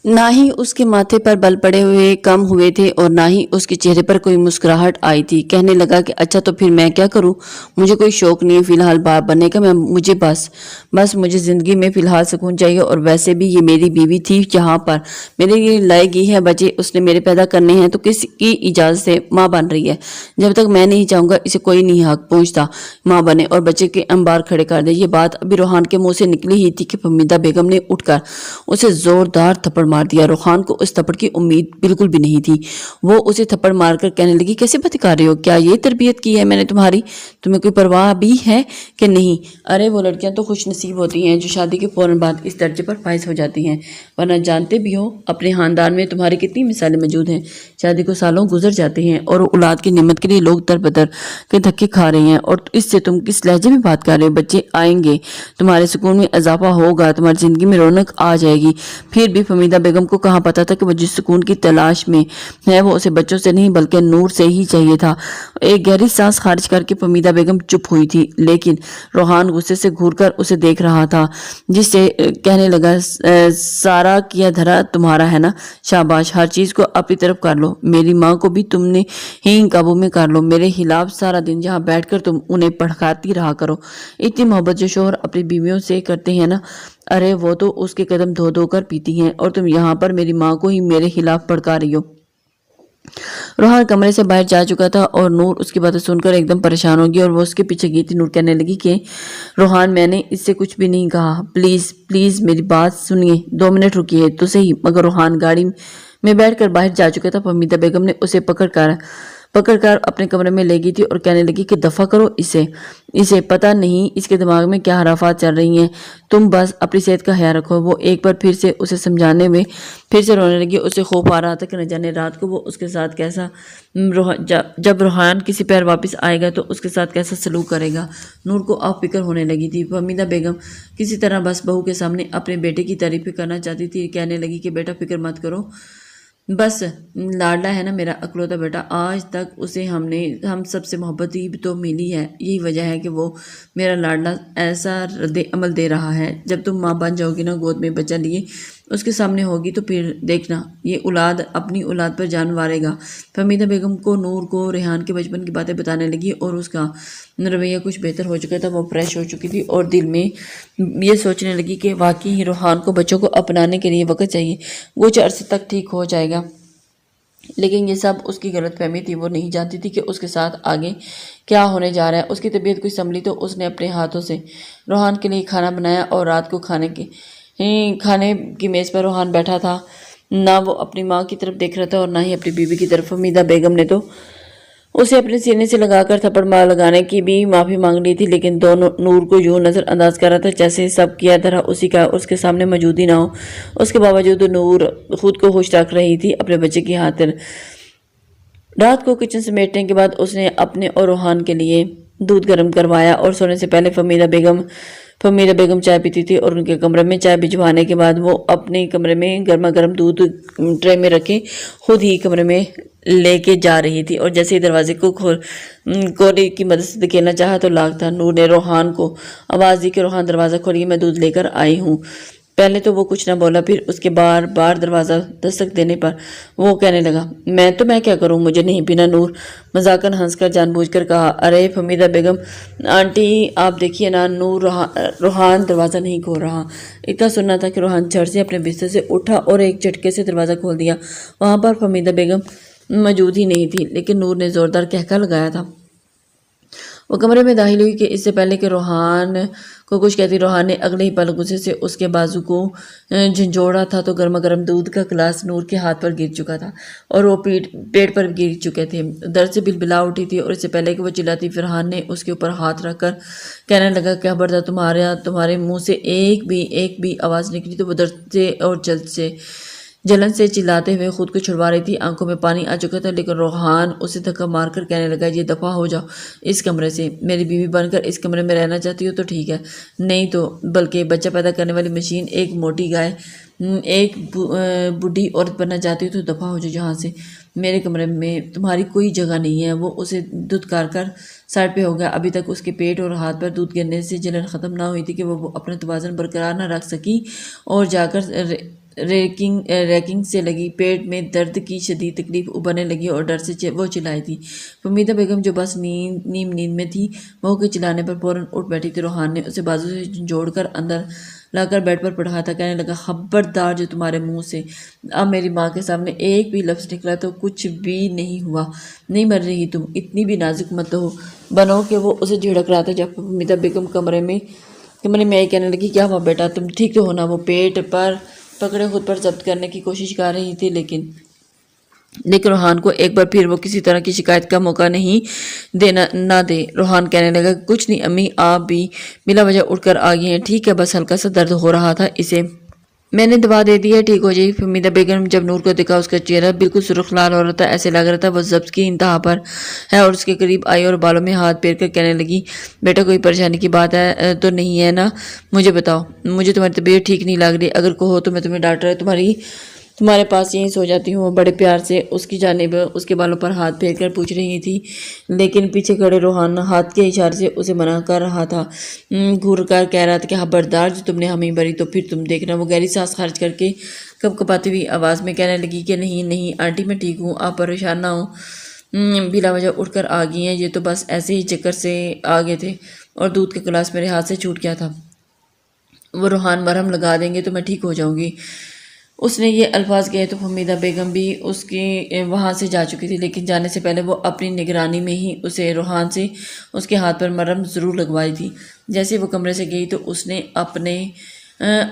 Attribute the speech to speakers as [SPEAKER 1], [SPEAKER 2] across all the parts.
[SPEAKER 1] نہ ہی اس کے ماتھے پر بل پڑے ہوئے کم ہوئے تھے اور نہ ہی اس کے چہرے پر کوئی مسکراہٹ آئی تھی۔ کہنے لگا کہ اچھا تو پھر میں کیا کروں، مجھے کوئی شوق نہیں فی الحال باپ بننے کا، مجھے بس مجھے زندگی میں فی الحال سکون چاہیے، اور ویسے بھی یہ میری بیوی تھی جہاں پر میرے لیے لائی گئی ہے، بچے اس نے میرے پیدا کرنے ہیں تو کس کی اجازت سے ماں بن رہی ہے؟ جب تک میں نہیں چاہوں گا اسے کوئی نہیں حق پہنچتا ماں بنے اور بچے کے انبار کھڑے کر دے۔ یہ بات ابھی روحان کے منہ سے نکلی ہی تھی کہ فہمیدہ بیگم نے اٹھ کر اسے زوردار تھپڑ مار دیا۔ روحان کو اس تھپڑ کی امید بالکل بھی نہیں تھی۔ وہ اسے تھپڑ مار کر کہنے لگی، کیسے بات کر رہے ہو؟ کیا یہ تربیت کی ہے میں نے تمہاری؟ تمہیں کوئی پرواہ بھی ہے کہ نہیں؟ ارے وہ لڑکیاں تو خوش نصیب ہوتی ہیں جو شادی کے فوراً بعد اس درجے پر فائز ہو جاتی ہیں، ورنہ جانتے بھی ہو اپنے خاندان میں تمہاری کتنی مثالیں موجود ہیں۔ شادی کو سالوں گزر جاتے ہیں اور اولاد کی نعمت کے لیے لوگ در بدر کے دھکے کھا رہے ہیں، اور اس سے تم کس لہجے میں بات کر رہے ہو؟ بچے آئیں گے، تمہارے سکون میں اضافہ ہوگا، تمہاری زندگی میں رونق آ جائے گی۔ پھر بھی فہمیدہ بیگم کو کہاں پتا تھا کہ وہ جس سکون کی تلاش میں ہے وہ اسے بچوں سے نہیں بلکہ نور سے ہی چاہیے تھا۔ ایک گہری سانس خارج کر کے فہمیدہ بیگم چپ ہوئی تھی، لیکن روحان غصے سے گھور کر اسے دیکھ رہا تھا، جس سے کہنے لگا، سارا کیا دھرا تمہارا ہے نا، شاباش، ہر چیز کو اپنی طرف کر لو، میری ماں کو بھی تم نے ہی قابو میں کر لو، میرے خلاف سارا دن جہاں بیٹھ کر تم انہیں بھڑکاتی رہا کرو۔ اتنی محبت جو شوہر اپنی بیویوں سے کرتے ہیں نا، ارے وہ تو اس کے قدم دھو دھو کر پیتی ہیں، اور تم یہاں پر میری ماں کو ہی میرے خلاف بھڑکا رہی ہو۔ روحان کمرے سے باہر جا چکا تھا اور نور اس کی باتیں سن کر ایک دم پریشان ہوگی اور وہ اس کے پیچھے گئی تھی۔ نور کہنے لگی کہ روحان میں نے اس سے کچھ بھی نہیں کہا، پلیز پلیز میری بات سنیے، 2 منٹ رکیے تو صحیح۔ مگر روحان گاڑی میں بیٹھ کر باہر جا چکا تھا۔ فہمیدہ بیگم نے اسے پکڑ کر اپنے کمرے میں لے گئی تھی اور کہنے لگی کہ دفع کرو اسے پتہ نہیں اس کے دماغ میں کیا حرافات چل رہی ہیں، تم بس اپنی صحت کا خیال رکھو۔ وہ ایک بار پھر سے اسے سمجھانے میں پھر سے رونے لگی۔ اسے خوف آ رہا تھا کہ نہ جانے رات کو وہ اس کے ساتھ کیسا جب روحان کسی پیر واپس آئے گا تو اس کے ساتھ کیسا سلوک کرے گا۔ نور کو آپ فکر ہونے لگی تھی۔ فہمیدہ بیگم کسی طرح بس بہو کے سامنے اپنے بیٹے کی تعریفیں کرنا چاہتی تھی۔ کہنے لگی کہ بیٹا فکر مت کرو، بس لاڈلا ہے نا میرا اکلوتا بیٹا، آج تک اسے ہم سب سے محبت ہی تو ملی ہے، یہی وجہ ہے کہ وہ میرا لاڈلا ایسا رد عمل دے رہا ہے۔ جب تم ماں بن جاؤ گی نا، گود میں بچہ لیے اس کے سامنے ہوگی تو پھر دیکھنا یہ اولاد اپنی اولاد پر جان مارے گا۔ فہمیدہ بیگم کو نور کو ریحان کے بچپن کی باتیں بتانے لگی اور اس کا رویہ کچھ بہتر ہو چکا تھا، وہ فریش ہو چکی تھی اور دل میں یہ سوچنے لگی کہ واقعی روحان کو بچوں کو اپنانے کے لیے وقت چاہیے، کچھ عرصے تک ٹھیک ہو جائے گا۔ لیکن یہ سب اس کی غلط فہمی تھی، وہ نہیں جانتی تھی کہ اس کے ساتھ آگے کیا ہونے جا رہا ہے۔ اس کی طبیعت کچھ سنبھلی تو اس نے اپنے ہاتھوں سے روحان کے لیے کھانا بنایا اور رات کو کھانے کی میز پر روحان بیٹھا تھا، نہ وہ اپنی ماں کی طرف دیکھ رہا تھا اور نہ ہی اپنی بیوی کی طرف۔ فہمیدہ بیگم نے تو اسے اپنے سینے سے لگا کر تھپڑ لگانے کی بھی معافی مانگ لی تھی، لیکن نور کو یوں نظر انداز کر رہا تھا جیسے سب کیا دھرا اسی کا اس کے سامنے موجود ہی نہ ہو۔ اس کے باوجود نور خود کو خوش رکھ رہی تھی اپنے بچے کی خاطر۔ رات کو کچن سمیٹنے کے بعد اس نے اپنے اور روحان کے لیے دودھ گرم کروایا اور سونے سے پہلے فہمیدہ بیگم چائے پیتی تھی، اور ان کے کمرے میں چائے بھجوانے کے بعد وہ اپنے کمرے میں گرما گرم دودھ ٹرے میں رکھے خود ہی کمرے میں لے کے جا رہی تھی، اور جیسے ہی دروازے کو کولی کی مدد سے دھکیلنا چاہا تو لاک تھا۔ نور نے روحان کو آواز دی کہ روحان دروازہ کھولیے، میں دودھ لے کر آئی ہوں۔ پہلے تو وہ کچھ نہ بولا، پھر اس کے بار بار دروازہ دستک دینے پر وہ کہنے لگا، میں کیا کروں، مجھے نہیں پینا۔ نور مذاقن ہنس کر جان بوجھ کر کہا، ارے فہمیدہ بیگم آنٹی آپ دیکھیے نا، روحان دروازہ نہیں کھول رہا۔ اتنا سننا تھا کہ روحان جھٹ سے اپنے بستر سے اٹھا اور ایک جھٹکے سے دروازہ کھول دیا۔ وہاں پر فہمیدہ بیگم موجود ہی نہیں تھی، لیکن نور نے زوردار کہکا لگایا تھا۔ وہ کمرے میں داخل ہوئی کہ اس سے پہلے کہ روحان کو کچھ کہتی، روحان نے اگلے ہی پل غصے سے اس کے بازو کو جھنجھوڑا تھا تو گرما گرم دودھ کا گلاس نور کے ہاتھ پر گر چکا تھا اور وہ پیٹ پر گر چکے تھے۔ درد سے بلبلا اٹھی تھی اور اس سے پہلے کہ وہ چلاتی، فرحان نے اس کے اوپر ہاتھ رکھ کر کہنے لگا، کیا خبردار تمہارے منہ سے ایک بھی آواز نکلی تو وہ درد سے اور جلن سے چلاتے ہوئے خود کو چھڑوا رہی تھی۔ آنکھوں میں پانی آ چکا تھا، لیکن روحان اسے دھکا مار کر کہنے لگا، یہ دفعہ ہو جاؤ اس کمرے سے، میری بیوی بن کر اس کمرے میں رہنا چاہتی ہو تو ٹھیک ہے، نہیں تو بلکہ بچہ پیدا کرنے والی مشین، ایک موٹی گائے، ایک بوڑھی عورت بننا چاہتی ہو تو دفعہ ہو جاؤ جہاں سے، میرے کمرے میں تمہاری کوئی جگہ نہیں ہے۔ وہ اسے دھتکار کر سائڈ پہ ہو گیا۔ ابھی تک اس کے پیٹ اور ہاتھ پر دودھ گرنے سے جلن ختم نہ ہوئی تھی کہ وہ اپنا توازن برقرار نہ رکھ سکی اور جا کر ریکنگ سے لگی، پیٹ میں درد کی شدید تکلیف ابھرنے لگی اور ڈر سے وہ چلائی تھی۔ فہمیدہ بیگم جو بس نیم نیند میں تھی، بہو کے چلانے پر فوراً اٹھ بیٹھی تھی۔ روحان نے اسے بازو سے جوڑ کر اندر لا کر بیڈ پر پڑھا تھا، کہنے لگا خبردار جو تمہارے منہ سے اب میری ماں کے سامنے ایک بھی لفظ نکلا تو کچھ بھی نہیں ہوا، نہیں مر رہی تم، اتنی بھی نازک مت بنو کہ وہ اسے جھڑک رہا تھا جب فہمیدہ بیگم کمرے میں آئی کہنے لگی کیا ہوا بیٹا، تم ٹھیک تو ہو نا؟ وہ پیٹ پر پکڑے خود پر ضبط کرنے کی کوشش کر رہی تھی لیکن روحان کو ایک بار پھر وہ کسی طرح کی شکایت کا موقع نہ دے۔ روحان کہنے لگا کچھ نہیں امی، آپ بھی بلا وجہ اٹھ کر آ گئی ہیں، ٹھیک ہے بس ہلکا سا درد ہو رہا تھا، اسے میں نے دوا دے دی ہے، ٹھیک ہو جائے۔ فہمیدہ بیگم جب نور کو دیکھا اس کا چہرہ بالکل سرخ لال ہو رہا تھا، ایسے لگ رہا تھا وہ ضبط کی انتہا پر ہے، اور اس کے قریب آئی اور بالوں میں ہاتھ پھیر کر کہنے لگی بیٹا کوئی پریشانی کی بات ہے تو نہیں ہے نا؟ مجھے بتاؤ، مجھے تمہاری طبیعت ٹھیک نہیں لگ رہی، اگر کہو تو میں تمہیں ڈاکٹر تمہارے پاس یہیں سو جاتی ہوں۔ وہ بڑے پیار سے اس کی جانب اس کے بالوں پر ہاتھ پھیر کر پوچھ رہی تھی لیکن پیچھے کھڑے روحان ہاتھ کے اشارے سے اسے منع کر رہا تھا، گھور کر کہہ رہا تھا کہ خبردار جو تم نے ہمیں بری تو پھر تم دیکھنا۔ وہ گہری سانس خارج کر کے کپاتی ہوئی آواز میں کہنے لگی کہ نہیں آنٹی میں ٹھیک ہوں، آپ پریشان نہ ہوں، بلا وجہ اٹھ کر آ گئی ہیں، یہ تو بس ایسے ہی چکر سے آ گئے تھے اور دودھ کا گلاس میرے ہاتھ سے چھوٹ گیا تھا۔ وہ روحان مرہم لگا دیں گے تو میں ٹھیک ہو جاؤں گی۔ اس نے یہ الفاظ کہے تو فہمیدہ بیگم بھی اس کی وہاں سے جا چکی تھی لیکن جانے سے پہلے وہ اپنی نگرانی میں ہی اسے روحان سے اس کے ہاتھ پر مرہم ضرور لگوائی تھی۔ جیسے وہ کمرے سے گئی تو اس نے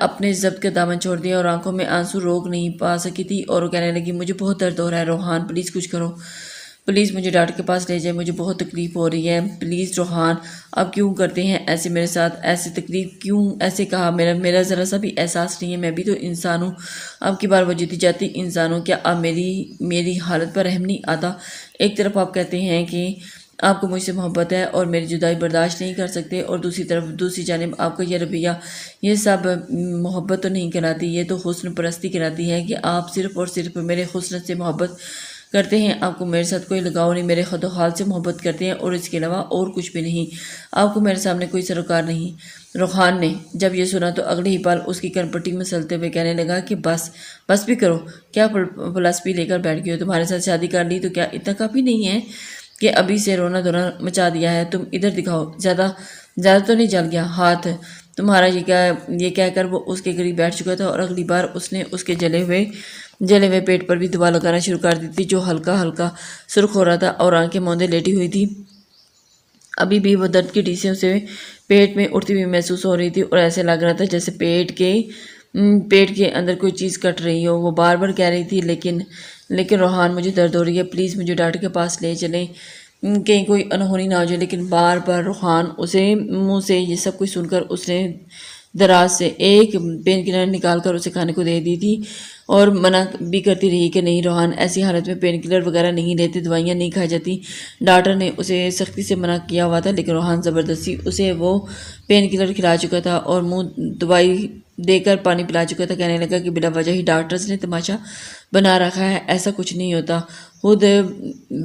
[SPEAKER 1] اپنے ضبط کا دامن چھوڑ دیا اور آنکھوں میں آنسو روک نہیں پا سکی تھی اور وہ کہنے لگی مجھے بہت درد ہو رہا ہے روحان، پلیز کچھ کرو، پلیز مجھے ڈاکٹر کے پاس لے جائے، مجھے بہت تکلیف ہو رہی ہے، پلیز روحان آپ کیوں کرتے ہیں ایسے میرے ساتھ، ایسے تکلیف کیوں، ایسے کہا میرا ذرا سا بھی احساس نہیں ہے، میں بھی تو انسان ہوں، آپ کی بار وہ جیتی جاتی انسان ہوں، کیا آپ میری حالت پر رحم نہیں آتا؟ ایک طرف آپ کہتے ہیں کہ آپ کو مجھ سے محبت ہے اور میری جدائی برداشت نہیں کر سکتے اور دوسری جانب آپ کا یہ رویہ، یہ سب محبت تو نہیں کراتی، یہ تو حسن پرستی کراتی ہے کہ آپ صرف اور صرف میرے حسن سے محبت کرتے ہیں، آپ کو میرے ساتھ کوئی لگاؤ نہیں، میرے خد و حال سے محبت کرتے ہیں اور اس کے علاوہ اور کچھ بھی نہیں، آپ کو میرے سامنے کوئی سروکار نہیں۔ روحان نے جب یہ سنا تو اگلے ہی پل اس کی کنپٹی میں سلتے ہوئے کہنے لگا کہ بس بھی کرو، کیا فلسفی لے کر بیٹھ گئی ہو؟ تمہارے ساتھ شادی کر لی تو کیا اتنا کافی نہیں ہے کہ ابھی سے رونا دھونا مچا دیا ہے؟ تم ادھر دکھاؤ، زیادہ تو نہیں جل گیا ہاتھ تمہارا؟ یہ کہہ کر وہ اس کے قریب بیٹھ چکا تھا اور اگلی بار اس نے اس کے جلے ہوئے پیٹ پر بھی دوا لگانا شروع کر دی تھی جو ہلکا ہلکا سرخ ہو رہا تھا اور آنکھیں موندے لیٹی ہوئی تھی۔ ابھی بھی وہ درد کی ٹیسیوں سے پیٹ میں اٹھتی ہوئی محسوس ہو رہی تھی اور ایسے لگ رہا تھا جیسے پیٹ کے اندر کوئی چیز کٹ رہی ہو۔ وہ بار بار کہہ رہی تھی لیکن روحان مجھے درد ہو رہی ہے، پلیز مجھے ڈاکٹر کے پاس لے چلیں، کہیں کوئی انہونی نہ ہو جائے، لیکن بار بار روحان اسے منہ سے یہ سب کچھ سن کر اس نے دراز سے ایک پین کلر نکال کر اسے کھانے کو دے دی تھی اور منع بھی کرتی رہی کہ نہیں روحان ایسی حالت میں پین کلر وغیرہ نہیں لیتے، دوائیاں نہیں کھائی جاتی۔ ڈاکٹر نے اسے سختی سے منع کیا ہوا تھا لیکن روحان زبردستی اسے وہ پین کلر کھلا چکا تھا اور منہ دوائی دے کر پانی پلا چکا تھا۔ کہنے لگا کہ بلا وجہ ہی ڈاکٹرز نے تماشا بنا رکھا ہے، ایسا کچھ نہیں ہوتا، خود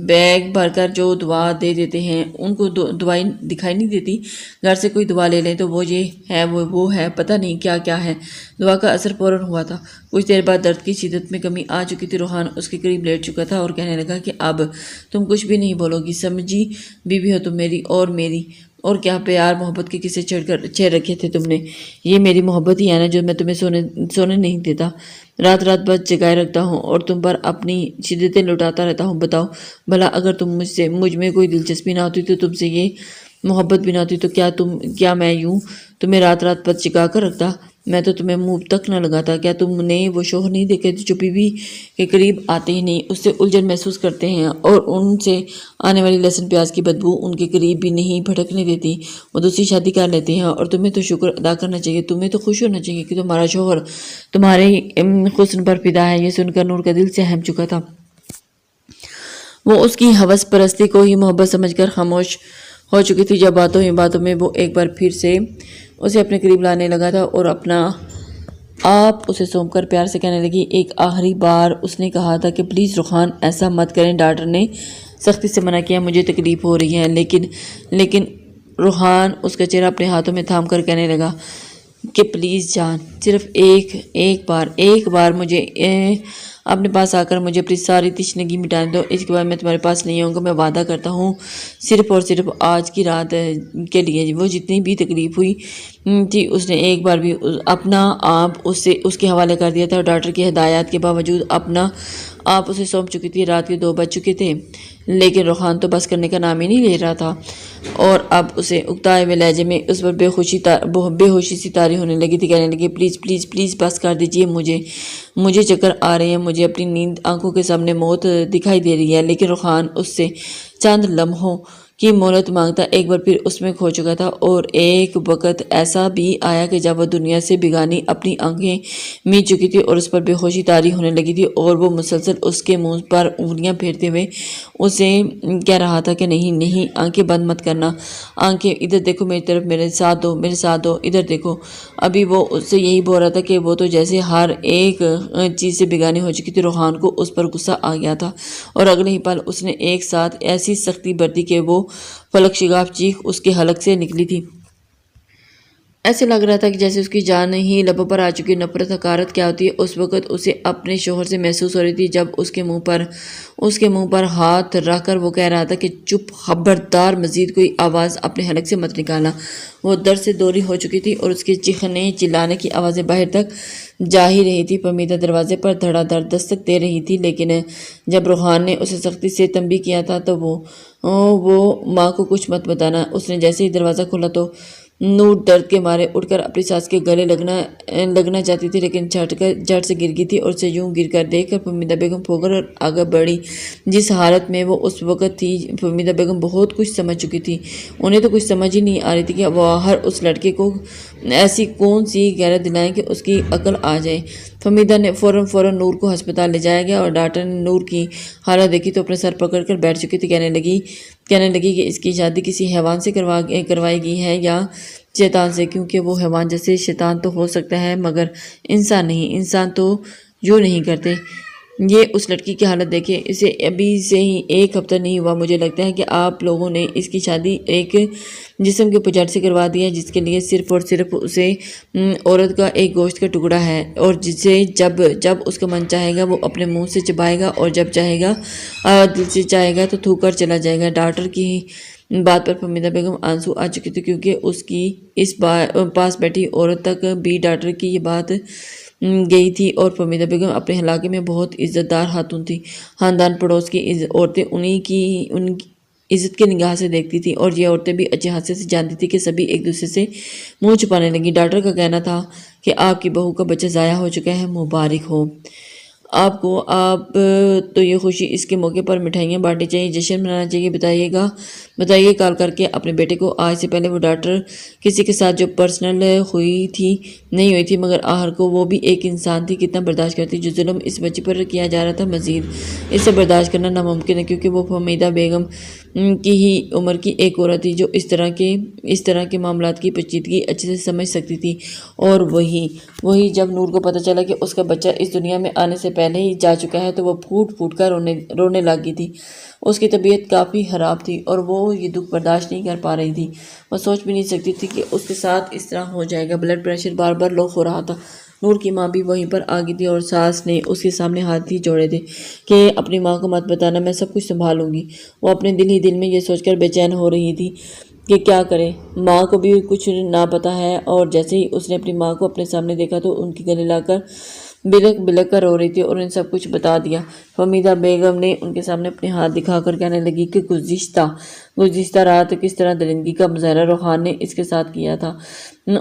[SPEAKER 1] بیگ بھر کر جو دوا دے دیتے ہیں ان کو دوائی دکھائی نہیں دیتی، گھر سے کوئی دوا لے لیں تو وہ یہ ہے وہ ہے، پتہ نہیں کیا ہے۔ دوا کا اثر فوراً ہوا تھا، کچھ دیر بعد درد کی شدت میں کمی آ چکی تھی۔ روحان اس کے قریب لیٹ چکا تھا اور کہنے لگا کہ اب تم کچھ بھی نہیں بولو گی، سمجھی بیوی ہو تم میری اور کیا پیار محبت کے کسے چھیڑ رکھے تھے تم نے؟ یہ میری محبت ہی ہے نا جو میں تمہیں سونے نہیں دیتا، رات بس جگائے رکھتا ہوں اور تم پر اپنی شدتیں لٹاتا رہتا ہوں۔ بتاؤ بھلا اگر مجھ میں کوئی دلچسپی نہ ہوتی تو تم سے یہ محبت بھی نہ ہوتی تو کیا میں یوں تمہیں رات بس جگا کر رکھتا؟ میں تو تمہیں منہ تک نہ لگاتا۔ کیا تم نے وہ شوہر نہیں دیکھے جو بیوی کے قریب آتے ہی نہیں اس سے الجھن محسوس کرتے ہیں اور ان سے آنے والی لہسن پیاز کی بدبو ان کے قریب بھی نہیں بھٹکنے دیتی؟ وہ دوسری شادی کر لیتے ہیں اور تمہیں تو شکر ادا کرنا چاہیے، تمہیں تو خوش ہونا چاہیے کہ تمہارا شوہر تمہارے حسن پر فدا ہے۔ یہ سن کر نور کا دل سہم چکا تھا، وہ اس کی ہوس پرستی کو ہی محبت سمجھ کر خاموش ہو چکی تھی جب باتوں میں وہ ایک بار پھر سے اسے اپنے قریب لانے لگا تھا اور اپنا آپ اسے سونپ کر پیار سے کہنے لگی۔ ایک آخری بار اس نے کہا تھا کہ پلیز روحان ایسا مت کریں، ڈاکٹر نے سختی سے منع کیا، مجھے تکلیف ہو رہی ہے۔ لیکن روحان اس کا چہرہ اپنے ہاتھوں میں تھام کر کہنے لگا کہ پلیز جان، صرف ایک بار مجھے اپنے پاس آ کر مجھے اپنی ساری تشنگی مٹانے دو۔ اس کے بعد میں تمہارے پاس نہیں آؤں گا، میں وعدہ کرتا ہوں، صرف اور صرف آج کی رات کے لیے۔ وہ جتنی بھی تکلیف ہوئی تھی اس نے ایک بار بھی اپنا آپ اس کے حوالے کر دیا تھا، اور ڈاکٹر کی ہدایات کے باوجود اپنا آپ اسے سونپ چکی تھی۔ رات کے 2 بج چکے تھے، لیکن روحان تو بس کرنے کا نام ہی نہیں لے رہا تھا، اور اب اسے اکتائے ہوئے لہجے میں اس پر بے ہوشی سی طاری ہونے لگی تھی۔ کہنے لگی پلیز پلیز پلیز بس کر دیجئے، مجھے چکر آ رہے ہیں، مجھے اپنی نیند آنکھوں کے سامنے موت دکھائی دے رہی ہے۔ لیکن روحان اس سے چند لمحوں کی مہلت مانگتا ایک بار پھر اس میں کھو چکا تھا، اور ایک وقت ایسا بھی آیا کہ جب وہ دنیا سے بیگانی اپنی آنکھیں مید چکی تھی اور اس پر بے ہوشی طاری ہونے لگی تھی، اور وہ مسلسل اس کے منہ پر انگلیاں پھیرتے ہوئے اسے کہہ رہا تھا کہ نہیں نہیں، آنکھیں بند مت کرنا، آنکھیں ادھر دیکھو میری طرف، میرے ساتھ دو، ادھر دیکھو۔ ابھی وہ اس سے یہی بول رہا تھا کہ وہ تو جیسے ہر ایک چیز سے بیگانی ہو چکی تھی۔ روحان کو اس پر غصہ آ گیا تھا، اور اگلے ہی پل اس نے ایک ساتھ ایسی سختی برتی کہ وہ فلک شگاف چیخ اس کے حلق سے نکلی تھی۔ ایسے لگ رہا تھا کہ جیسے اس کی جان ہی لبوں پر آ چکی۔ نفرت حقارت کیا ہوتی ہے اس وقت اسے اپنے شوہر سے محسوس ہو رہی تھی، جب اس کے منہ پر ہاتھ رکھ کر وہ کہہ رہا تھا کہ چپ، خبردار، مزید کوئی آواز اپنے حلق سے مت نکالنا۔ وہ درد سے دوری ہو چکی تھی، اور اس کے چیخنے چلانے کی آوازیں باہر تک جا ہی رہی تھی۔ فہمیدہ دروازے پر دھڑا دھڑ دستک دے رہی تھی، لیکن جب روحان نے اسے سختی سے تنبیہ کیا تھا تو وہ ماں کو کچھ مت بتانا۔ اس نے جیسے ہی دروازہ کھولا تو نور درد کے مارے اٹھ کر اپنی ساس کے گلے لگنا چاہتی تھی، لیکن جھٹ سے گر گئی تھی، اور اسے یوں گر کر دیکھ کر فہمیدہ بیگم پھوکر اور آگے بڑھی۔ جس حالت میں وہ اس وقت تھی، فہمیدہ بیگم بہت کچھ سمجھ چکی تھی۔ انہیں تو کچھ سمجھ ہی نہیں آ رہی تھی کہ وہ ہر اس لڑکے کو ایسی کون سی غیرت دلائیں کہ اس کی عقل آ جائے۔ فہمیدہ نے فوراً نور کو ہسپتال لے جایا گیا، اور ڈاکٹر نے نور کی حالت دیکھی تو اپنے سر پکڑ کر بیٹھ چکی تھی۔ کہنے لگی کہ اس کی شادی کسی حیوان سے کروائی گئی ہے، یا شیطان سے، کیونکہ وہ حیوان جیسے شیطان تو ہو سکتا ہے مگر انسان نہیں، انسان تو یوں نہیں کرتے۔ یہ اس لڑکی کی حالت دیکھیں، اسے ابھی سے ہی 1 ہفتہ نہیں ہوا، مجھے لگتا ہے کہ آپ لوگوں نے اس کی شادی ایک جسم کے پجار سے کروا دی ہے، جس کے لیے صرف اور صرف اسے عورت کا ایک گوشت کا ٹکڑا ہے، اور جسے جب اس کا من چاہے گا وہ اپنے منہ سے چبائے گا، اور جب چاہے گا دل سے چاہے گا تو تھوک کر چلا جائے گا۔ ڈاکٹر کی بات پر فہمیدہ بیگم آنسو آ چکی تھی، کیونکہ اس کی اس پاس بیٹھی عورت تک بھی ڈاکٹر کی یہ بات گئی تھی، اور فہمیدہ بیگم اپنے علاقے میں بہت عزت دار خاتون تھی۔ خاندان پڑوس کی عورتیں ان عزت کی نگاہ سے دیکھتی تھی، اور یہ عورتیں بھی اچھے حادثے سے جانتی تھی کہ سبھی ایک دوسرے سے منہ چھپانے لگی۔ ڈاکٹر کا کہنا تھا کہ آپ کی بہو کا بچہ ضائع ہو چکا ہے، مبارک ہو آپ کو، آپ تو یہ خوشی اس کے موقع پر مٹھائیاں بانٹنی چاہیے، جشن منانا چاہیے۔ بتائیے کال کر کے اپنے بیٹے کو۔ آج سے پہلے وہ ڈاکٹر کسی کے ساتھ جو پرسنل نہیں ہوئی تھی، مگر آخر کو وہ بھی ایک انسان تھی، کتنا برداشت کرتی۔ جو ظلم اس بچے پر کیا جا رہا تھا، مزید اسے برداشت کرنا ناممکن ہے، کیونکہ وہ فہمیدہ بیگم کی ہی عمر کی ایک عورت تھی جو اس طرح کے معاملات کی پیچیدگی اچھے سے سمجھ سکتی تھی۔ اور وہی جب نور کو پتہ چلا کہ اس کا بچہ اس دنیا میں آنے سے پہلے ہی جا چکا ہے تو وہ پھوٹ پھوٹ کر رونے لگی تھی۔ اس کی طبیعت کافی خراب تھی، اور وہ یہ دکھ برداشت نہیں کر پا رہی تھی۔ وہ سوچ بھی نہیں سکتی تھی کہ اس کے ساتھ اس طرح ہو جائے گا۔ بلڈ پریشر بار بار لو ہو رہا تھا۔ نور کی ماں بھی وہیں پر آ گئی تھی، اور ساس نے اس کے سامنے ہاتھ ہی جوڑے تھے کہ اپنی ماں کو مت بتانا، میں سب کچھ سنبھالوں گی۔ وہ اپنے دل میں یہ سوچ کر بے چین ہو رہی تھی کہ کیا کرے، ماں کو بھی کچھ نہ پتا ہے، اور جیسے ہی اس نے اپنی ماں کو اپنے سامنے دیکھا تو ان کی گلے لا کر بلک کر رو رہی تھی، اور انہیں سب کچھ بتا دیا۔ فہمیدہ بیگم نے ان کے سامنے اپنے ہاتھ دکھا کر کہنے لگی کہ گزشتہ رات کس طرح درندگی کا مظاہرہ روحان نے اس کے ساتھ کیا تھا،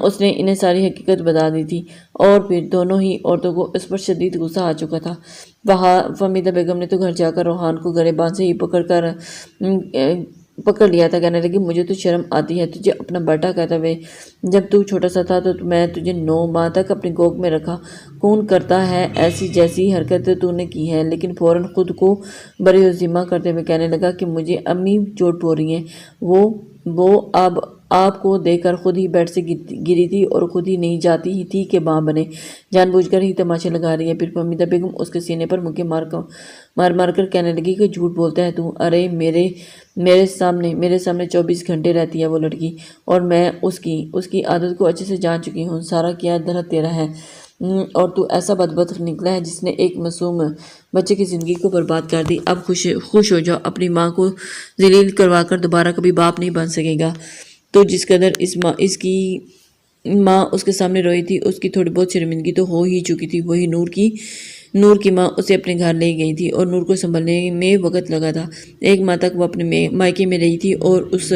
[SPEAKER 1] اس نے انہیں ساری حقیقت بتا دی تھی، اور پھر دونوں ہی عورتوں کو اس پر شدید غصہ آ چکا تھا۔ فہمیدہ بیگم نے تو گھر جا کر روحان کو گریبان سے ہی پکڑ لیا تھا۔ کہنے لگی مجھے تو شرم آتی ہے تجھے اپنا بیٹا کہتے ہوئے، جب تو چھوٹا سا تھا تو میں تجھے 9 ماہ تک اپنی گود میں رکھا، کون کرتا ہے ایسی جیسی حرکت تو نے کی ہے۔ لیکن فوراً خود کو بری الذمہ کرتے ہوئے کہنے لگا کہ مجھے امی جھوٹ بول رہی ہیں، وہ اب آپ کو دیکھ کر خود ہی بیڈ سے گری تھی اور خود ہی نہیں جاتی ہی تھی کہ ماں بنے، جان بوجھ کر ہی تماشے لگا رہی ہے۔ پھر فہمیدہ بیگم اس کے سینے پر مکے مار مار کر کہنے لگی کہ جھوٹ بولتا ہے تو، ارے میرے سامنے 24 گھنٹے رہتی ہے وہ لڑکی، اور میں اس کی عادت کو اچھے سے جان چکی ہوں۔ سارا کیا درد تیرا ہے، اور تو ایسا بدبخت نکلا ہے جس نے ایک معصوم بچے کی زندگی کو برباد کر دی۔ اب خوش ہو جاؤ، اپنی ماں کو ذلیل کروا کر دوبارہ کبھی باپ نہیں بن سکے گا۔ تو جس قدر اس کی ماں اس کے سامنے روئی تھی، اس کی تھوڑی بہت شرمندگی تو ہو ہی چکی تھی۔ وہی نور کی ماں اسے اپنے گھر لے گئی تھی اور نور کو سنبھلنے میں وقت لگا تھا۔ 1 ماہ تک وہ اپنے مائکے میں رہی تھی اور اس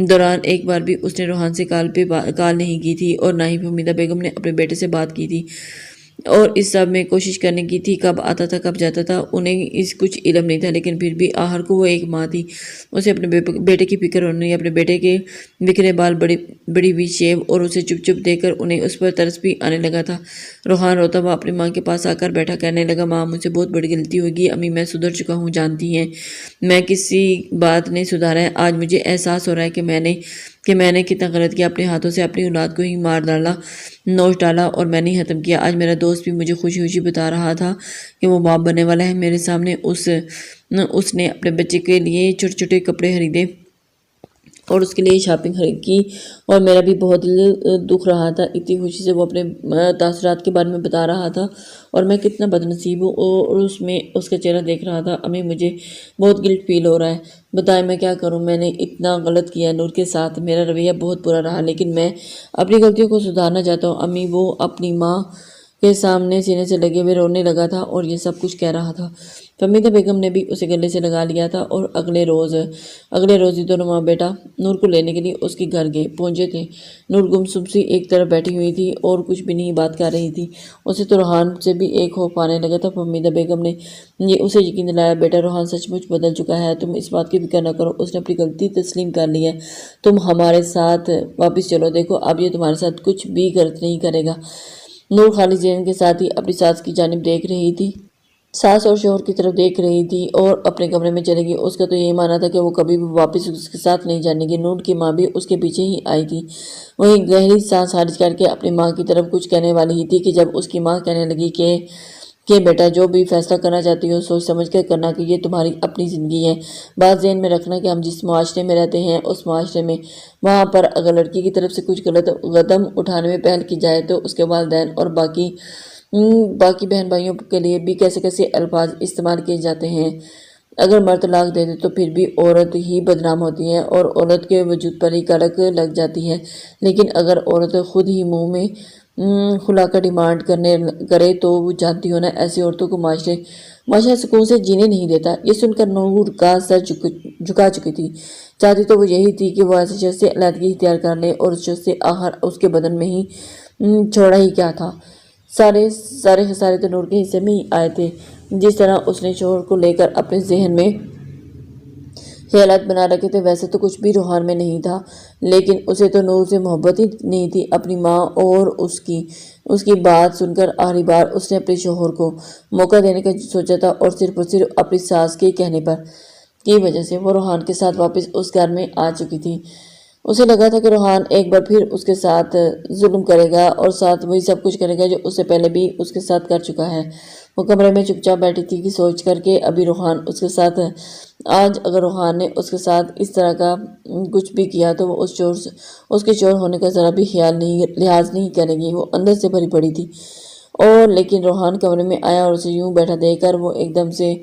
[SPEAKER 1] دوران ایک بار بھی اس نے روحان سے کال نہیں کی تھی اور نہ ہی فہمیدہ بیگم نے اپنے بیٹے سے بات کی تھی، اور اس سب میں کوشش کرنے کی تھی، کب آتا تھا کب جاتا تھا، انہیں اس کچھ علم نہیں تھا، لیکن پھر بھی آخر کو وہ ایک ماں تھی۔ اسے اپنے بیٹے کی فکر ہونی، اپنے بیٹے کے بکھرے بال، بڑی ہوئی شیب، اور اسے چپ چپ دیکھ کر انہیں اس پر ترس بھی آنے لگا تھا۔ روحان روتا ہوا اپنی ماں کے پاس آ کر بیٹھا، کہنے لگا، ماں مجھ سے بہت بڑی غلطی ہوگی، امی میں سدھر چکا ہوں، جانتی ہیں میں کسی بات نہیں سدھارا ہے۔ آج مجھے احساس ہو رہا ہے کہ میں نے کتنا غلط کیا، اپنے ہاتھوں سے اپنی اولاد کو ہی مار ڈالا، نوچ ڈالا، اور میں نے ختم کیا۔ آج میرا دوست بھی مجھے خوشی خوشی بتا رہا تھا کہ وہ باپ بننے والا ہے، میرے سامنے اس نے اپنے بچے کے لیے چھوٹے چھوٹے کپڑے خریدے اور اس کے لیے شاپنگ کی، اور میرا بھی بہت دل دکھ رہا تھا۔ اتنی خوشی سے وہ اپنے تاثرات کے بارے میں بتا رہا تھا اور میں کتنا بد نصیب ہوں، اور اس کا چہرہ دیکھ رہا تھا۔ امی مجھے بہت گلٹ فیل ہو رہا ہے، بتائیں میں کیا کروں، میں نے اتنا غلط کیا نور کے ساتھ، میرا رویہ بہت برا رہا، لیکن میں اپنی غلطیوں کو سدھارنا چاہتا ہوں امی۔ وہ اپنی ماں کے سامنے سینے سے لگے ہوئے رونے لگا تھا اور یہ سب کچھ کہہ رہا تھا۔ فہمیدہ بیگم نے بھی اسے گلے سے لگا لیا تھا، اور اگلے روز ہی دونوں ماں بیٹا نور کو لینے کے لیے اس کے گھر پہنچے تھے۔ نور گمسم سی ایک طرف بیٹھی ہوئی تھی اور کچھ بھی نہیں بات کر رہی تھی۔ اسے تو روحان سے بھی ایک خوف آنے لگا تھا۔ فہمیدہ بیگم نے اسے یقین دلایا، بیٹا روحان سچ مچ بدل چکا ہے، تم اس بات کی فکر نہ کرو، اس نے اپنی غلطی تسلیم کر لی ہے، تم ہمارے ساتھ واپس چلو، دیکھو اب یہ تمہارے ساتھ کچھ بھی غلط نہیں کرے گا۔ نور خالی ذہن کے ساتھ ہی اپنی ساس کی جانب دیکھ رہی تھی، ساس اور شوہر کی طرف دیکھ رہی تھی، اور اپنے کمرے میں چلے گی۔ اس کا تو یہی مانا تھا کہ وہ کبھی بھی واپس اس کے ساتھ نہیں جانے گی۔ نور کی ماں بھی اس کے پیچھے ہی آئی تھی، وہیں گہری سانس خارج کر کے اپنی ماں کی طرف کچھ کہنے والی ہی تھی کہ جب اس کی ماں کہنے لگی کہ بیٹا جو بھی فیصلہ کرنا چاہتی ہو سوچ سمجھ کر کرنا، کہ یہ تمہاری اپنی زندگی ہے۔ بات ذہن میں رکھنا کہ ہم جس معاشرے میں رہتے ہیں اس معاشرے میں وہاں پر اگر لڑکی کی طرف سے کچھ غلط قدم اٹھانے میں پہل کی جائے تو اس کے والدین اور باقی بہن بھائیوں کے لیے بھی کیسے کیسے الفاظ استعمال کیے جاتے ہیں۔ اگر مرد طلاق دے دے تو پھر بھی عورت ہی بدنام ہوتی ہے اور عورت کے وجود پر ہی کلک لگ جاتی ہے، لیکن اگر عورت خود ہی منہ میں خلا کا ڈیمانڈ کرے تو وہ جانتی ہو نا، ایسی عورتوں کو معاشرہ سکون سے جینے نہیں دیتا۔ یہ سن کر نور کا سر جھکا چکی تھی، چاہتی تو وہ یہی تھی کہ وہ ایسے شخص سے علیحدگی اختیار کر لے، اور اس شخص سے آخر اس کے بدن میں ہی چھوڑا ہی کیا تھا۔ سارے خسارے تو نور کے حصے میں ہی آئے تھے۔ جس طرح اس نے شوہر کو لے کر اپنے ذہن میں خیالات بنا رکھے تھے ویسے تو کچھ بھی روحان میں نہیں تھا، لیکن اسے تو نور سے محبت ہی نہیں تھی۔ اپنی ماں اور اس کی بات سن کر آخری بار اس نے اپنے شوہر کو موقع دینے کا سوچا تھا، اور صرف اپنی ساس کے کہنے پر کی وجہ سے وہ روحان کے ساتھ واپس اس گھر میں آ چکی تھی۔ اسے لگا تھا کہ روحان ایک بار پھر اس کے ساتھ ظلم کرے گا اور ساتھ وہی سب کچھ کرے گا جو اس سے پہلے بھی اس کے ساتھ کر چکا ہے۔ وہ کمرے میں چپ چاپ بیٹھی تھی کہ سوچ کر کے ابھی روحان اس کے ساتھ، آج اگر روحان نے اس کے ساتھ اس طرح کا کچھ بھی کیا تو وہ اس کے چور ہونے کا ذرا بھی لحاظ نہیں کرے گی۔ وہ اندر سے بھری پڑی تھی، اور لیکن روحان کمرے میں آیا اور اسے یوں بیٹھا دیکھ کر وہ ایک دم سے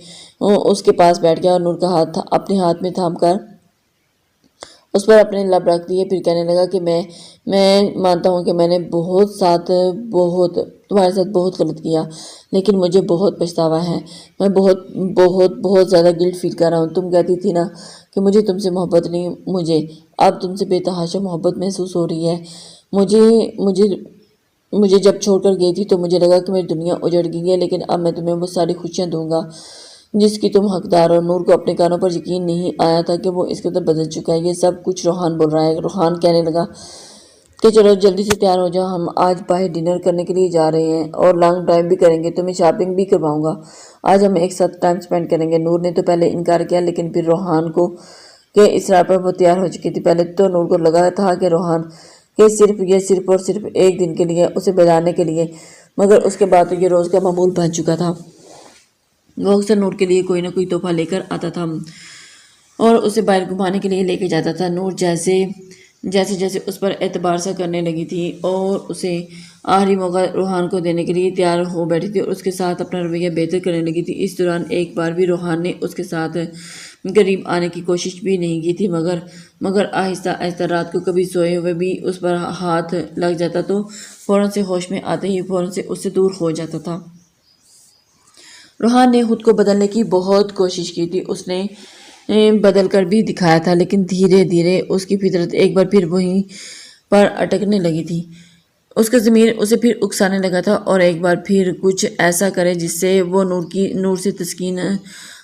[SPEAKER 1] اس کے پاس بیٹھ گیا اور نور کا ہاتھ اپنے ہاتھ میں تھام کر اس پر اپنے لب رکھ دیے۔ پھر کہنے لگا کہ میں مانتا ہوں کہ میں نے تمہارے ساتھ بہت غلط کیا، لیکن مجھے بہت پچھتاوا ہے، میں بہت زیادہ گلٹ فیل کر رہا ہوں۔ تم کہتی تھی نا کہ مجھے تم سے محبت نہیں، مجھے اب تم سے بے تحاشا محبت محسوس ہو رہی ہے۔ مجھے جب چھوڑ کر گئی تھی تو مجھے لگا کہ میری دنیا اجڑ گئی ہے، لیکن اب میں تمہیں وہ ساری خوشیاں دوں گا جس کی تم حقدار ہو۔ نور کو اپنے کانوں پر یقین نہیں آیا تھا کہ وہ اس قدر بدل چکا ہے۔ یہ سب کچھ روحان بول رہا ہے۔ روحان کہنے لگا کہ چلو جلدی سے تیار ہو جاؤ، ہم آج باہر ڈنر کرنے کے لیے جا رہے ہیں اور لانگ ڈرائیو بھی کریں گے، تمہیں شاپنگ بھی کرواؤں گا، آج ہم ایک ساتھ ٹائم سپینڈ کریں گے۔ نور نے تو پہلے انکار کیا، لیکن پھر روحان کو کے اصرار پر وہ تیار ہو چکی تھی۔ پہلے تو نور کو لگا تھا کہ روحان کہ صرف اور صرف ایک دن کے لیے اسے بہلانے کے لیے، مگر اس کے بعد تو یہ روز کا معمول بن چکا تھا۔ وہ اکثر نور کے لیے کوئی نہ کوئی تحفہ لے کر آتا تھا اور اسے باہر گھمانے کے لیے لے کے جاتا تھا۔ نور جیسے جیسے اس پر اعتبار سا کرنے لگی تھی اور اسے آخری موقع روحان کو دینے کے لیے تیار ہو بیٹھی تھی اور اس کے ساتھ اپنا رویہ بہتر کرنے لگی تھی۔ اس دوران ایک بار بھی روحان نے اس کے ساتھ قریب آنے کی کوشش بھی نہیں کی تھی، مگر آہستہ آہستہ رات کو کبھی سوئے ہوئے بھی اس پر ہاتھ لگ جاتا تو فوراً سے ہوش میں آتے ہی فوراً سے اس سے دور ہو جاتا تھا۔ روحان نے خود کو بدلنے کی بہت کوشش کی تھی، اس نے بدل کر بھی دکھایا تھا، لیکن دھیرے دھیرے اس کی فطرت ایک بار پھر وہیں پر اٹکنے لگی تھی۔ اس کا ضمیر اسے پھر اکسانے لگا تھا اور ایک بار پھر کچھ ایسا کرے جس سے وہ نور سے تسکین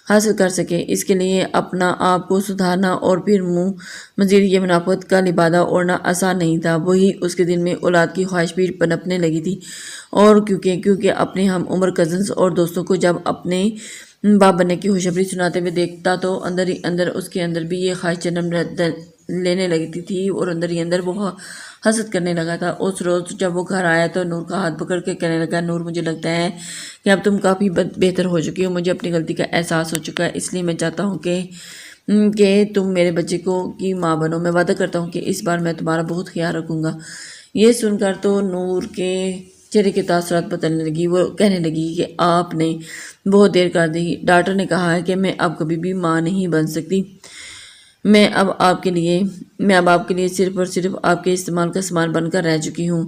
[SPEAKER 1] حاصل کر سکے۔ اس کے لیے اپنا آپ کو سدھارنا اور پھر مزید یہ منافقت کا لبادہ اوڑھنا آسان نہیں تھا۔ وہی اس کے دل میں اولاد کی خواہش بھی پنپنے لگی تھی، اور کیونکہ اپنے ہم عمر کزنز اور دوستوں کو جب اپنے باپ بننے کی خوشخبری سناتے ہوئے دیکھتا تو اندر ہی اندر اس کے اندر بھی یہ خواہش جنم لینے لگتی تھی اور اندر ہی اندر وہ حسد کرنے لگا تھا۔ اس روز جب وہ گھر آیا تو نور کا ہاتھ پکڑ کے کہنے لگا، نور مجھے لگتا ہے کہ اب تم کافی بہتر ہو چکی ہو، مجھے اپنی غلطی کا احساس ہو چکا ہے، اس لیے میں چاہتا ہوں کہ تم میرے بچے کی ماں بنو، میں وعدہ کرتا ہوں کہ اس بار میں تمہارا بہت خیال رکھوں گا۔ یہ سن کر تو نور کے چہرے کے تاثرات بدلنے لگی۔ وہ کہنے لگی کہ آپ نے بہت دیر کر دی، ڈاکٹر نے کہا ہے کہ میں اب کبھی بھی ماں نہیں بن سکتی، میں اب آپ کے لیے صرف اور صرف آپ کے استعمال کا سامان بن کر رہ چکی ہوں،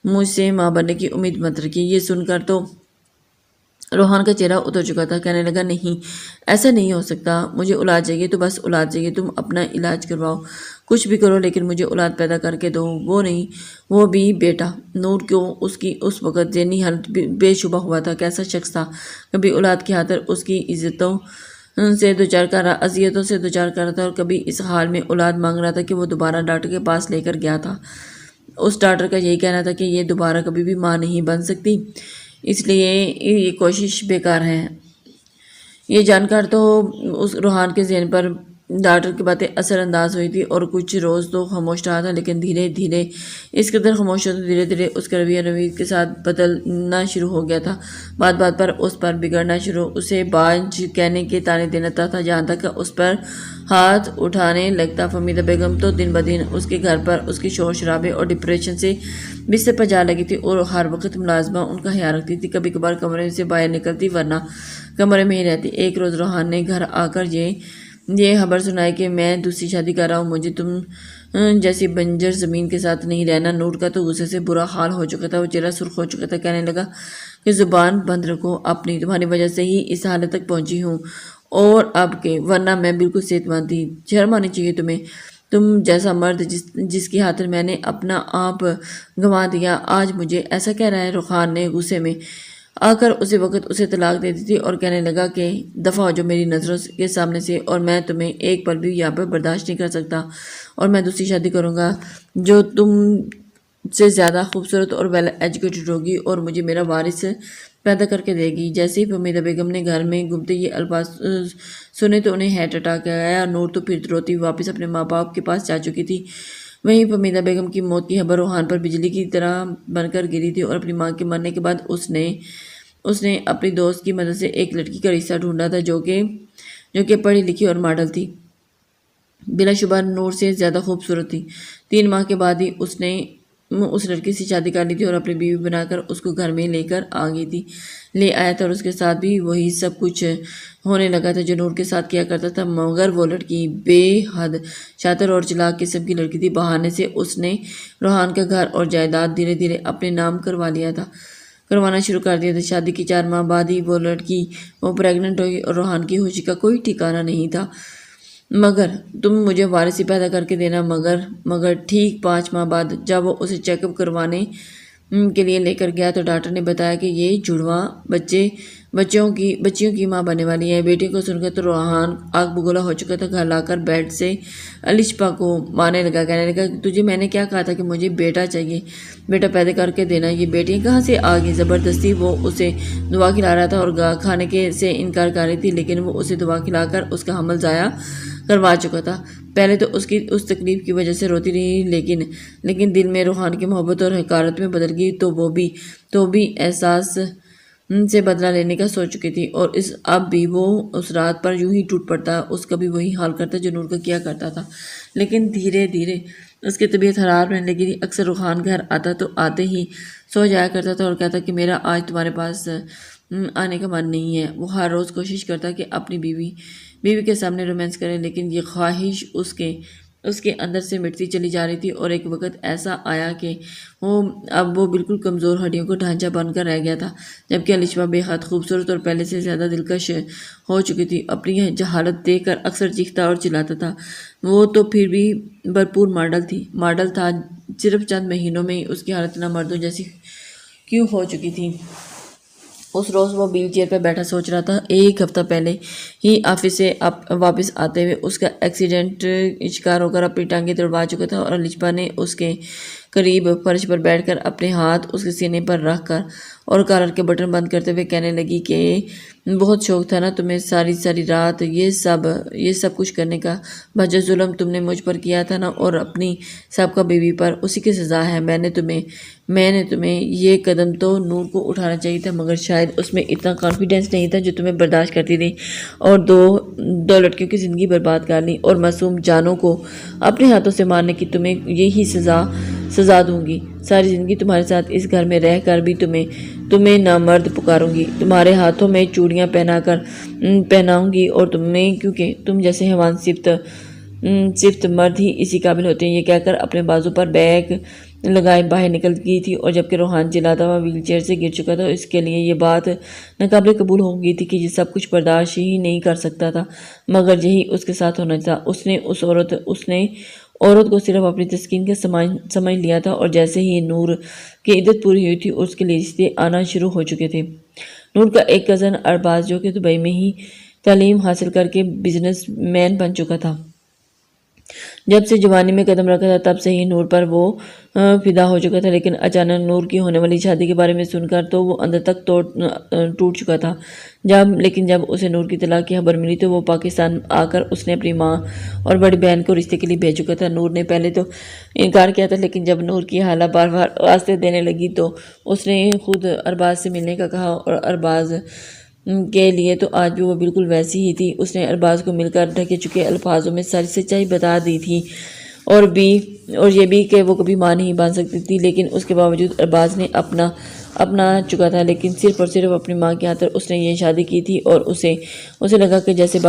[SPEAKER 1] مجھ سے ماں بننے کی امید مت رکھیے۔ یہ سن کر تو روحان کا چہرہ اتر چکا تھا، کہنے لگا نہیں، ایسا نہیں ہو سکتا، مجھے اولاد چاہیے تو بس اولاد چاہیے، تم اپنا علاج کرواؤ، کچھ بھی کرو لیکن مجھے اولاد پیدا کر کے دو۔ وہ نہیں، وہ بھی بیٹا۔ نور کو اس کی اس وقت ذہنی حالت بے شبہ ہوا تھا، کیسا شخص تھا، کبھی اولاد کی خاطر اس کی اذیتوں سے دوچار کر رہا تھا اور کبھی اس حال میں اولاد مانگ رہا تھا کہ وہ دوبارہ ڈاکٹر کے پاس لے کر گیا تھا۔ اس ڈاکٹر کا یہی کہنا تھا کہ یہ دوبارہ کبھی بھی ماں نہیں بن سکتی، اس لیے یہ کوشش بیکار ہے۔ یہ جان کر تو اس روحان کے ذہن پر ڈاکٹر کی باتیں اثر انداز ہوئی تھی اور کچھ روز تو خاموش رہا تھا، لیکن دھیرے دھیرے اس قدر خاموش ہو تو دھیرے دھیرے اس کا رویہ کے ساتھ بدلنا شروع ہو گیا تھا۔ بات پر اس پر بگڑنا شروع، اسے باج کہنے کے طعنے دینا تھا، جہاں تک اس پر ہاتھ اٹھانے لگتا۔ فہمیدہ بیگم تو دن بدن اس کے گھر پر اس کے شور شرابے اور ڈپریشن سے بستر پر جا لگی تھی اور ہر وقت ملازمہ ان کا خیال رکھتی تھی، کبھی کبھار کمرے سے باہر نکلتی ورنہ کمرے میں ہی رہتی۔ ایک روز روحان نے گھر آ کر یہ خبر سنائی کہ میں دوسری شادی کر رہا ہوں، مجھے تم جیسی بنجر زمین کے ساتھ نہیں رہنا۔ نور کا تو غصے سے برا حال ہو چکا تھا، وہ چہرہ سرخ ہو چکا تھا، کہنے لگا کہ زبان بند رکھو اپنی، تمہاری وجہ سے ہی اس حالت تک پہنچی ہوں اور اب کے، ورنہ میں بالکل صحت مند تھی۔ شرم آنی چاہیے تمہیں، تم جیسا مرد جس کی خاطر میں نے اپنا آپ گنوا دیا، آج مجھے ایسا کہہ رہا ہے۔ روحان نے غصے میں آ کر اسی وقت اسے طلاق دے دی تھی اور کہنے لگا کہ دفع ہو جو میری نظروں کے سامنے سے، اور میں تمہیں ایک پل بھی یہاں پر برداشت نہیں کر سکتا، اور میں دوسری شادی کروں گا جو تم سے زیادہ خوبصورت اور ویل ایجوکیٹڈ ہوگی اور مجھے میرا وارث پیدا کر کے دے گی۔ جیسے ہی فہمیدہ بیگم نے گھر میں گھومتے یہ الفاظ سنے تو انہیں ہارٹ اٹیک آیا۔ نور تو پھر روتی واپس اپنے ماں باپ کے پاس جا چکی تھی۔ وہیں فہمیدہ بیگم کی موت کی خبر روحان پر بجلی کی طرح بن کر گری تھی اور اپنی ماں کے مرنے کے بعد اس نے اپنی دوست کی مدد سے ایک لڑکی کا رشتہ ڈھونڈا تھا جو کہ پڑھی لکھی اور ماڈل تھی، بلا شبہ نور سے زیادہ خوبصورت تھی۔ 3 ماہ کے بعد ہی اس نے اس لڑکی سے شادی کر لی تھی اور اپنی بیوی بنا کر اس کو گھر میں لے آیا تھا اور اس کے ساتھ بھی وہی سب کچھ ہونے لگا تھا جو نور کے ساتھ کیا کرتا تھا، مگر وہ لڑکی بے حد شاطر اور چلاک قسم کی لڑکی تھی۔ بہانے سے اس نے روحان کا گھر اور جائیداد دھیرے دھیرے اپنے نام کروانا شروع کر دیا تھا۔ شادی کے 4 ماہ بعد ہی وہ پریگننٹ ہوئی اور روحان کی خوشی کا کوئی ٹھکانہ نہیں تھا۔ مگر تم مجھے وارث ہی پیدا کر کے دینا۔ مگر ٹھیک 5 ماہ بعد جب وہ اسے چیک اپ کروانے کے لیے لے کر گیا تو ڈاکٹر نے بتایا کہ یہ جڑواں بچیوں کی ماں بننے والی ہے۔ بیٹے کو سن کر تو روحان آگ بگولا ہو چکا تھا، گھر لا کر بیڈ سے الشپا کو مارنے لگا، کہنے لگا تجھے میں نے کیا کہا تھا کہ مجھے بیٹا چاہیے، بیٹا پیدا کر کے دینا، یہ بیٹیاں کہاں سے آ گئی؟ زبردستی وہ اسے دوا کھلا رہا تھا اور کھانے سے انکار کر رہی تھی، لیکن وہ اسے دوا کھلا کر اس کا حمل ضائع کروا چکا تھا۔ پہلے تو اس تکلیف کی وجہ سے روتی رہی، لیکن دل میں روحان کی محبت اور حقارت میں بدل گئی تو بھی احساس سے بدلہ لینے کا سوچ چکی تھی، اور اب بھی وہ اس رات پر یوں ہی ٹوٹ پڑتا، اس کا بھی وہی حال کرتا جو نور کا کیا کرتا تھا۔ لیکن دھیرے دھیرے اس کی طبیعت خراب رہنے لگی تھی۔ اکثر روحان گھر آتا تو آتے ہی سو جایا کرتا تھا اور کہتا کہ میرا آج تمہارے پاس آنے کا من نہیں ہے۔ وہ ہر روز کوشش کرتا کہ اپنی بیوی کے سامنے رومانس کرے، لیکن یہ خواہش اس کے اندر سے مٹتی چلی جا رہی تھی، اور ایک وقت ایسا آیا کہ اب وہ بالکل کمزور ہڈیوں کو ڈھانچہ بن کر رہ گیا تھا، جبکہ الشبہ بے حد خوبصورت اور پہلے سے زیادہ دلکش ہو چکی تھی۔ اپنی جہالت دیکھ کر اکثر چیختا اور چلاتا تھا۔ وہ تو پھر بھی بھرپور ماڈل تھا، صرف چند مہینوں میں ہی اس کی حالت مردوں جیسی کیوں ہو چکی تھی۔ اس روز وہ ویل چیئر پہ بیٹھا سوچ رہا تھا۔ ایک ہفتہ پہلے ہی آفس سے واپس آتے ہوئے اس کا ایکسیڈنٹ شکار ہو کر اپنی ٹانگیں توڑوا چکا تھا، اور الشبہ نے اس کے قریب فرش پر بیٹھ کر اپنے ہاتھ اس کے سینے پر رکھ کر اور کالر کے بٹن بند کرتے ہوئے کہنے لگی کہ بہت شوق تھا نا تمہیں ساری رات یہ سب کچھ کرنے کا، بس جو ظلم تم نے مجھ پر کیا تھا نا اور اپنی سابقہ بیوی پر، اسی کی سزا ہے۔ میں نے تمہیں یہ قدم تو نور کو اٹھانا چاہیے تھا، مگر شاید اس میں اتنا کانفیڈنس نہیں تھا جو تمہیں برداشت کرتی رہی، اور دو لڑکیوں کی زندگی برباد کر لی اور معصوم جانوں کو اپنے ہاتھوں سے مارنے کی تمہیں یہی سزا دوں گی۔ ساری زندگی تمہارے ساتھ اس گھر میں رہ کر بھی تمہیں نامرد پکاروں گی، تمہارے ہاتھوں میں چوڑیاں پہناؤں گی، اور تمہیں، کیونکہ تم جیسے حیوان صفت مرد ہی اسی قابل ہوتے ہیں۔ یہ کہہ کر اپنے بازو پر بیگ لگائے باہر نکل گئی تھی، اور جبکہ روحان چلاتا ہوا ویل چیئر سے گر چکا تھا، اس کے لیے یہ بات ناقابل قبول ہو گئی تھی کہ یہ سب کچھ برداشت ہی نہیں کر سکتا تھا، مگر یہی اس کے ساتھ ہونا تھا۔ اس نے عورت کو صرف اپنی تسکین کا سمجھ لیا تھا، اور جیسے ہی نور کی عدت پوری ہوئی تھی اس کے لیے رشتے آنا شروع ہو چکے تھے۔ نور کا ایک کزن ارباز، جو کہ دبئی میں ہی تعلیم حاصل کر کے بزنس مین بن چکا تھا، جب سے جوانی میں قدم رکھا تھا تب سے ہی نور پر وہ فدا ہو چکا تھا، لیکن اچانک نور کی ہونے والی شادی کے بارے میں سن کر تو وہ اندر تک ٹوٹ چکا تھا۔ لیکن جب اسے نور کی طلاق کی خبر ملی تو وہ پاکستان آ کر اس نے اپنی ماں اور بڑی بہن کو رشتے کے لیے بھیج چکا تھا۔ نور نے پہلے تو انکار کیا تھا، لیکن جب نور کی حالہ بار بار واسطے دینے لگی تو اس نے خود ارباز سے ملنے کا کہا، اور ارباز کے لیے تو آج بھی وہ بالکل ویسی ہی تھی۔ اس نے ارباز کو مل کر ڈھکے چکے الفاظوں میں ساری سچائی بتا دی تھی، اور یہ بھی کہ وہ کبھی ماں نہیں بن سکتی تھی، لیکن اس کے باوجود ارباز نے اپنا چکا تھا، لیکن صرف اور صرف اپنی ماں کی خاطر اس نے یہ شادی کی تھی، اور اسے لگا کہ جیسے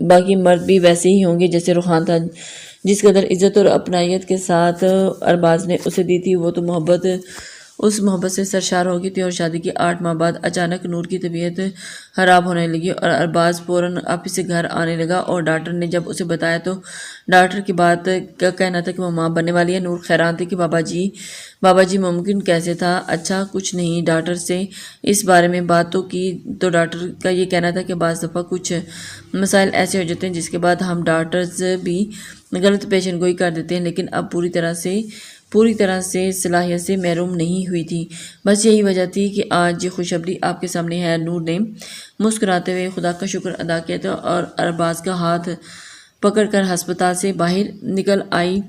[SPEAKER 1] باقی مرد بھی ویسے ہی ہوں گے جیسے روحان تھا۔ جس قدر عزت اور اپنائیت کے ساتھ ارباز نے اسے دی تھی، وہ تو اس محبت سے سرشار ہو گئی تھی، اور شادی کے 8 ماہ بعد اچانک نور کی طبیعت خراب ہونے لگی، اور ارباز فوراً آفس سے گھر آنے لگا، اور ڈاکٹر نے جب اسے بتایا تو ڈاکٹر کی بات کا کہنا تھا کہ وہ ماں بننے والی ہے۔ نور حیران تھی کہ بابا جی ممکن کیسے تھا؟ اچھا کچھ نہیں، ڈاکٹر سے اس بارے میں بات تو کی، تو ڈاکٹر کا یہ کہنا تھا کہ بعض دفعہ کچھ مسائل ایسے ہو جاتے ہیں جس کے بعد ہم ڈاکٹرز بھی غلط پیشن گوئی کر دیتے ہیں، لیکن اب پوری طرح سے صلاحیت سے محروم نہیں ہوئی تھی۔ بس یہی وجہ تھی کہ آج یہ خوشخبری آپ کے سامنے ہے۔ نور نے مسکراتے ہوئے خدا کا شکر ادا کیا تھا، اور ارباز کا ہاتھ پکڑ کر ہسپتال سے باہر نکل آئی۔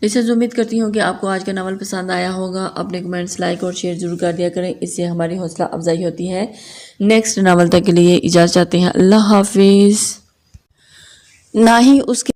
[SPEAKER 1] لسنرز، امید کرتی ہوں کہ آپ کو آج کا ناول پسند آیا ہوگا۔ اپنے کمنٹس لائک اور شیئر ضرور کر دیا کریں، اس سے ہماری حوصلہ افزائی ہوتی ہے۔ نیکسٹ ناول تک کے لیے اجازت چاہتے ہیں۔ اللہ حافظ۔ نہ ہی اس کے